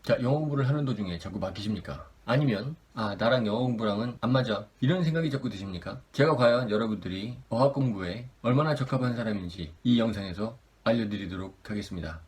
자, 영어 공부를 하는 도중에 자꾸 막히십니까? 아니면 나랑 영어 공부랑은 안 맞아, 이런 생각이 자꾸 드십니까? 제가 과연 여러분들이 어학 공부에 얼마나 적합한 사람인지 이 영상에서 알려드리도록 하겠습니다.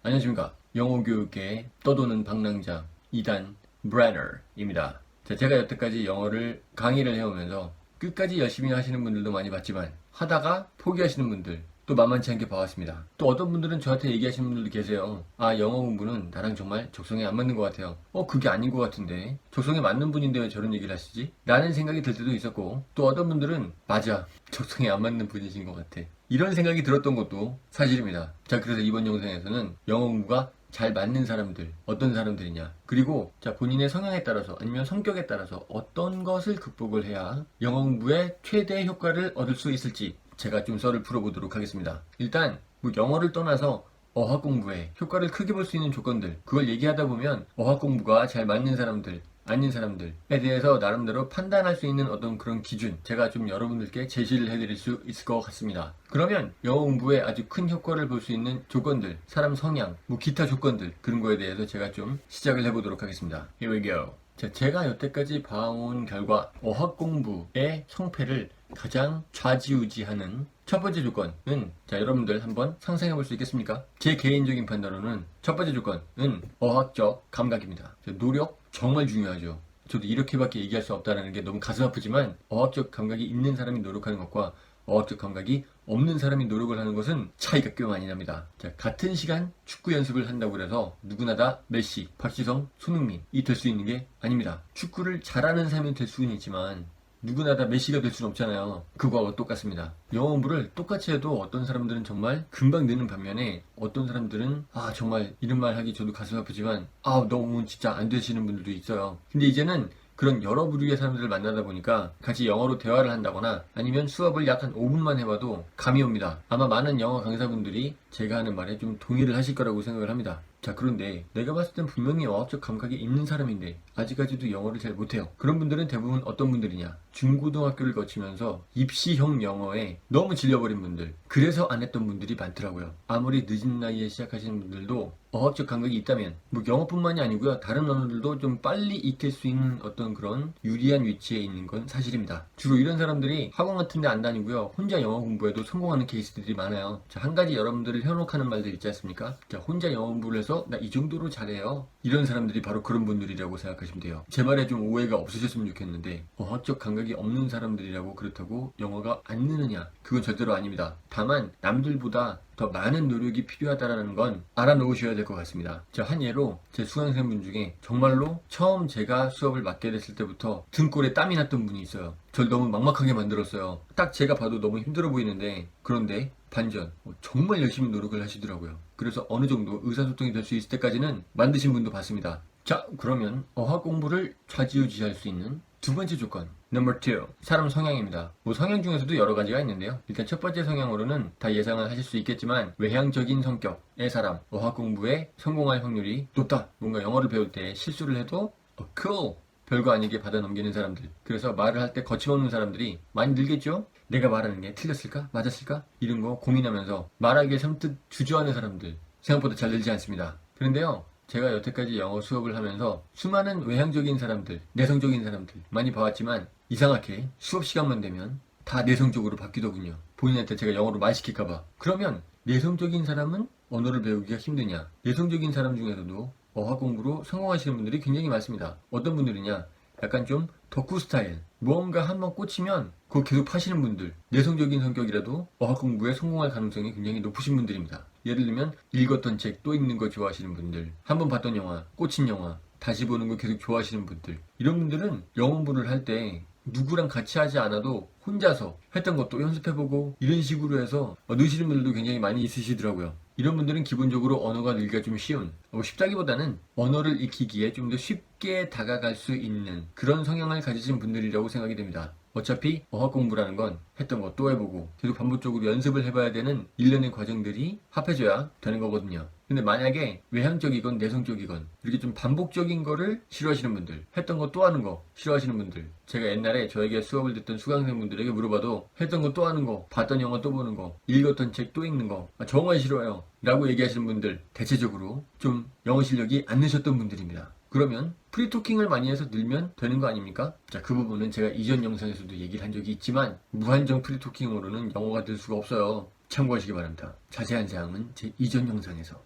안녕하십니까? 영어 교육계의 떠도는 방랑자 2단 브래너입니다. 자, 제가 여태까지 영어를 강의를 해오면서 끝까지 열심히 하시는 분들도 많이 봤지만 하다가 포기하시는 분들 또 만만치 않게 봐왔습니다. 또 어떤 분들은 저한테 얘기하시는 분들도 계세요. 영어 공부는 나랑 정말 적성에 안 맞는 것 같아요. 그게 아닌 것 같은데 적성에 맞는 분인데 왜 저런 얘기를 하시지? 라는 생각이 들 때도 있었고, 또 어떤 분들은 맞아, 적성에 안 맞는 분이신 것 같아, 이런 생각이 들었던 것도 사실입니다. 자, 그래서 이번 영상에서는 영어 공부가 잘 맞는 사람들, 어떤 사람들이냐, 그리고 자, 본인의 성향에 따라서 아니면 성격에 따라서 어떤 것을 극복을 해야 영어 공부에 최대 효과를 얻을 수 있을지 제가 좀 썰을 풀어보도록 하겠습니다. 일단 영어를 떠나서 어학 공부에 효과를 크게 볼 수 있는 조건들, 그걸 얘기하다 보면 어학 공부가 잘 맞는 사람들, 아닌 사람들에 대해서 나름대로 판단할 수 있는 어떤 그런 기준, 제가 좀 여러분들께 제시를 해드릴 수 있을 것 같습니다. 그러면 영어 공부에 아주 큰 효과를 볼 수 있는 조건들, 사람 성향, 기타 조건들, 그런 거에 대해서 제가 좀 시작을 해보도록 하겠습니다. Here we go. 자, 제가 여태까지 봐온 결과 어학 공부의 성패를 가장 좌지우지하는 첫 번째 조건은, 자, 여러분들 한번 상상해 볼 수 있겠습니까? 제 개인적인 판단으로는 첫 번째 조건은 어학적 감각입니다. 노력 정말 중요하죠. 저도 이렇게밖에 얘기할 수 없다는 게 너무 가슴 아프지만, 어학적 감각이 있는 사람이 노력하는 것과 어학적 감각이 없는 사람이 노력을 하는 것은 차이가 꽤 많이 납니다. 자, 같은 시간 축구 연습을 한다고 해서 누구나 다 메시, 박지성, 손흥민이 될 수 있는 게 아닙니다. 축구를 잘하는 사람이 될 수는 있지만 누구나 다 메시가 될 수는 없잖아요. 그거하고 똑같습니다. 영어 공부를 똑같이 해도 어떤 사람들은 정말 금방 느는 반면에 어떤 사람들은 정말 이런 말 하기 저도 가슴 아프지만 너무 진짜 안 되시는 분들도 있어요. 근데 이제는 그런 여러 부류의 사람들을 만나다 보니까 같이 영어로 대화를 한다거나 아니면 수업을 약 한 5분만 해봐도 감이 옵니다. 아마 많은 영어 강사분들이 제가 하는 말에 좀 동의를 하실 거라고 생각을 합니다. 자, 그런데 내가 봤을 땐 분명히 어학적 감각이 있는 사람인데 아직까지도 영어를 잘 못해요. 그런 분들은 대부분 어떤 분들이냐, 중고등학교를 거치면서 입시형 영어에 너무 질려버린 분들, 그래서 안 했던 분들이 많더라고요. 아무리 늦은 나이에 시작하시는 분들도 어학적 감각이 있다면 영어뿐만이 아니고요, 다른 언어들도 좀 빨리 익힐 수 있는 어떤 그런 유리한 위치에 있는 건 사실입니다. 주로 이런 사람들이 학원 같은 데 안 다니고요, 혼자 영어 공부에도 성공하는 케이스들이 많아요. 자, 한 가지 여러분들을 현혹하는 말들 있지 않습니까? 자, 혼자 영어 공부를 해서 나 이 정도로 잘해요, 이런 사람들이 바로 그런 분들이라고 생각하시면 돼요. 제 말에 좀 오해가 없으셨으면 좋겠는데, 어학적 감각이 없는 사람들이라고 그렇다고 영어가 안 느느냐, 그건 절대로 아닙니다. 다만 남들보다 더 많은 노력이 필요하다는 건 알아놓으셔야 될 것 같습니다. 자, 한 예로 제 수강생분 중에 정말로 처음 제가 수업을 맡게 됐을 때부터 등골에 땀이 났던 분이 있어요. 저를 너무 막막하게 만들었어요. 딱 제가 봐도 너무 힘들어 보이는데, 그런데 반전 정말 열심히 노력을 하시더라고요. 그래서 어느 정도 의사소통이 될 수 있을 때까지는 만드신 분도 봤습니다. 자, 그러면 어학 공부를 좌지우지할 수 있는 두 번째 조건, 넘버 2, 사람 성향입니다. 성향 중에서도 여러 가지가 있는데요, 일단 첫 번째 성향으로는 다 예상을 하실 수 있겠지만 외향적인 성격의 사람, 어학 공부에 성공할 확률이 높다. 뭔가 영어를 배울 때 실수를 해도 cool, 별거 아니게 받아 넘기는 사람들, 그래서 말을 할 때 거침없는 사람들이 많이 늘겠죠? 내가 말하는 게 틀렸을까? 맞았을까? 이런 거 고민하면서 말하기에 선뜻 주저하는 사람들, 생각보다 잘 늘지 않습니다. 그런데요, 제가 여태까지 영어 수업을 하면서 수많은 외향적인 사람들, 내성적인 사람들 많이 봐왔지만 이상하게 수업 시간만 되면 다 내성적으로 바뀌더군요. 본인한테 제가 영어로 말 시킬까봐. 그러면 내성적인 사람은 언어를 배우기가 힘드냐? 내성적인 사람 중에서도 어학 공부로 성공하시는 분들이 굉장히 많습니다. 어떤 분들이냐? 약간 좀 덕후 스타일, 무언가 한번 꽂히면 그거 계속 파시는 분들, 내성적인 성격이라도 어학 공부에 성공할 가능성이 굉장히 높으신 분들입니다. 예를 들면 읽었던 책 또 읽는 거 좋아하시는 분들, 한번 봤던 영화, 꽂힌 영화 다시 보는 거 계속 좋아하시는 분들, 이런 분들은 영어 공부를 할 때 누구랑 같이 하지 않아도 혼자서 했던 것도 연습해보고 이런 식으로 해서 느시는 분들도 굉장히 많이 있으시더라고요. 이런 분들은 기본적으로 언어가 늘기가 좀 쉬운, 쉽다기보다는 언어를 익히기에 좀 더 쉽게 다가갈 수 있는 그런 성향을 가지신 분들이라고 생각이 됩니다. 어차피 어학 공부라는 건 했던 거 또 해보고 계속 반복적으로 연습을 해봐야 되는 일련의 과정들이 합해져야 되는 거거든요. 근데 만약에 외향적이건 내성적이건 이렇게 좀 반복적인 거를 싫어하시는 분들, 했던 거 또 하는 거 싫어하시는 분들, 제가 옛날에 저에게 수업을 듣던 수강생분들에게 물어봐도 했던 거 또 하는 거, 봤던 영화 또 보는 거, 읽었던 책 또 읽는 거 정말 싫어요 라고 얘기하시는 분들, 대체적으로 좀 영어 실력이 안 느셨던 분들입니다. 그러면 프리토킹을 많이 해서 늘면 되는 거 아닙니까? 자, 그 부분은 제가 이전 영상에서도 얘기를 한 적이 있지만 무한정 프리토킹으로는 영어가 될 수가 없어요. 참고하시기 바랍니다. 자세한 사항은 제 이전 영상에서.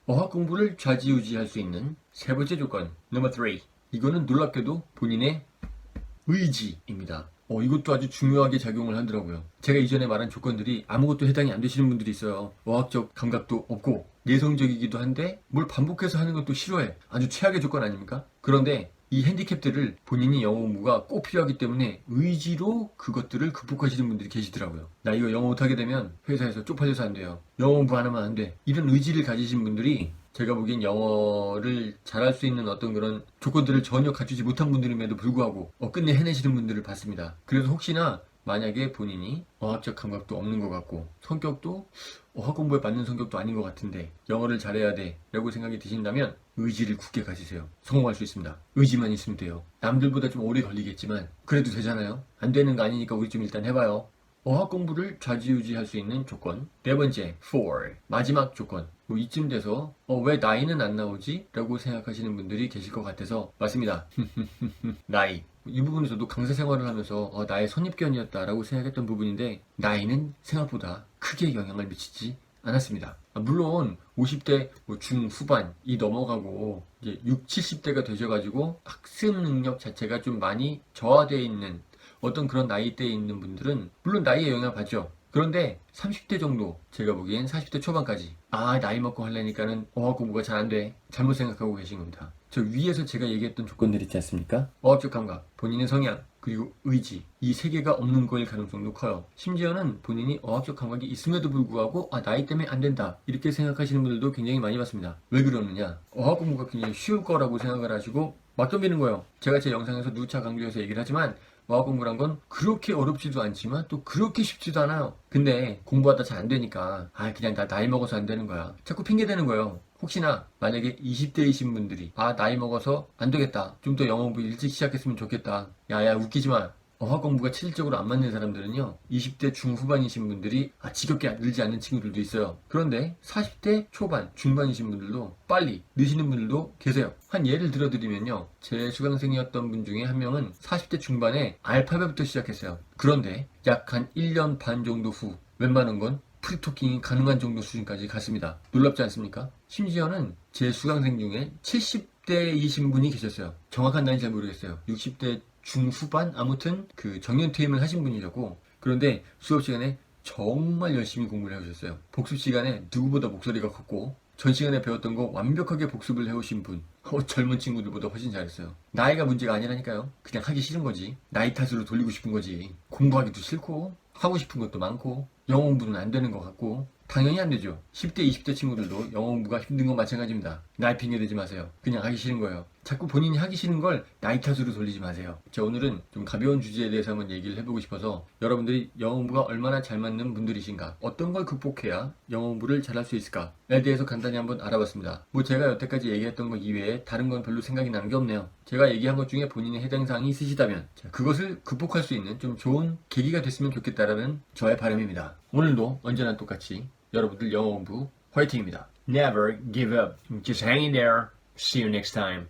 어학 공부를 좌지우지할 수 있는 세 번째 조건, 넘버 3. 이거는 놀랍게도 본인의 의지입니다. 이것도 아주 중요하게 작용을 하더라고요. 제가 이전에 말한 조건들이 아무것도 해당이 안 되시는 분들이 있어요. 어학적 감각도 없고 내성적이기도 한데 뭘 반복해서 하는 것도 싫어해. 아주 최악의 조건 아닙니까? 그런데 이 핸디캡들을 본인이 영어 공부가 꼭 필요하기 때문에 의지로 그것들을 극복하시는 분들이 계시더라고요. 나 이거 영어 못하게 되면 회사에서 쪽팔려서 안 돼요. 영어 공부 안 하면 안 돼. 이런 의지를 가지신 분들이 제가 보기엔 영어를 잘할 수 있는 어떤 그런 조건들을 전혀 갖추지 못한 분들임에도 불구하고 끝내 해내시는 분들을 봤습니다. 그래서 혹시나 만약에 본인이 어학적 감각도 없는 것 같고 성격도 어학 공부에 맞는 성격도 아닌 것 같은데 영어를 잘해야 돼 라고 생각이 드신다면 의지를 굳게 가지세요. 성공할 수 있습니다. 의지만 있으면 돼요. 남들보다 좀 오래 걸리겠지만 그래도 되잖아요. 안 되는 거 아니니까 우리 좀 일단 해봐요. 어학 공부를 좌지우지할 수 있는 조건. 네 번째, 4. 마지막 조건. 이쯤 돼서 왜 나이는 안 나오지? 라고 생각하시는 분들이 계실 것 같아서 맞습니다. 나이. 이 부분에서도 강사 생활을 하면서 나의 선입견이었다 라고 생각했던 부분인데 나이는 생각보다 크게 영향을 미치지 않았습니다. 물론 50대 중후반이 넘어가고 이제 60, 70대가 되셔가지고 학습 능력 자체가 좀 많이 저하되어 있는 어떤 그런 나이대에 있는 분들은 물론 나이에 영향을 받죠. 그런데 30대 정도, 제가 보기엔 40대 초반까지 나이 먹고 하려니까는 어학 공부가 잘 안 돼. 잘못 생각하고 계신 겁니다. 저 위에서 제가 얘기했던 조건들 있지 않습니까? 어학적 감각, 본인의 성향, 그리고 의지, 이 세 개가 없는 거일 가능성도 커요. 심지어는 본인이 어학적 감각이 있음에도 불구하고 나이 때문에 안 된다 이렇게 생각하시는 분들도 굉장히 많이 봤습니다. 왜 그러느냐? 어학 공부가 굉장히 쉬울 거라고 생각을 하시고 막 덤비는 거예요. 제가 제 영상에서 누차 강조해서 얘기를 하지만 어학 공부란 건 그렇게 어렵지도 않지만 또 그렇게 쉽지도 않아요. 근데 공부하다 잘 안 되니까 그냥 나 나이 먹어서 안 되는 거야. 자꾸 핑계 대는 거예요. 혹시나 만약에 20대이신 분들이 나이 먹어서 안 되겠다. 좀 더 영어 공부 일찍 시작했으면 좋겠다. 야야 웃기지 마. 어학 공부가 체질적으로 안 맞는 사람들은요 20대 중후반이신 분들이 지겹게 늘지 않는 친구들도 있어요. 그런데 40대 초반 중반이신 분들도 빨리 느시는 분들도 계세요. 한 예를 들어드리면요, 제 수강생이었던 분 중에 한 명은 40대 중반에 알파벳부터 시작했어요. 그런데 약 한 1년 반 정도 후 웬만한 건 프리토킹이 가능한 정도 수준까지 갔습니다. 놀랍지 않습니까? 심지어는 제 수강생 중에 70대이신 분이 계셨어요. 정확한 나이는 잘 모르겠어요. 60대 중후반? 아무튼 그 정년퇴임을 하신 분이라고. 그런데 수업 시간에 정말 열심히 공부를 해오셨어요. 복습 시간에 누구보다 목소리가 컸고 전 시간에 배웠던 거 완벽하게 복습을 해오신 분. 젊은 친구들보다 훨씬 잘했어요. 나이가 문제가 아니라니까요. 그냥 하기 싫은 거지. 나이 탓으로 돌리고 싶은 거지. 공부하기도 싫고 하고 싶은 것도 많고 영어 공부는 안 되는 것 같고 당연히 안 되죠. 10대, 20대 친구들도 영어 공부가 힘든 건 마찬가지입니다. 나이 핑계 대지 마세요. 그냥 하기 싫은 거예요. 자꾸 본인이 하기 싫은 걸 나이 탓으로 돌리지 마세요. 자, 오늘은 좀 가벼운 주제에 대해서 한번 얘기를 해보고 싶어서 여러분들이 영어 공부가 얼마나 잘 맞는 분들이신가, 어떤 걸 극복해야 영어 공부를 잘할 수 있을까에 대해서 간단히 한번 알아봤습니다. 제가 여태까지 얘기했던 거 이외에 다른 건 별로 생각이 나는 게 없네요. 제가 얘기한 것 중에 본인의 해당 사항이 있으시다면 그것을 극복할 수 있는 좀 좋은 계기가 됐으면 좋겠다라는 저의 바람입니다. 오늘도 언제나 똑같이 여러분들 영어 공부 화이팅입니다. Never give up. Just hang in there. See you next time.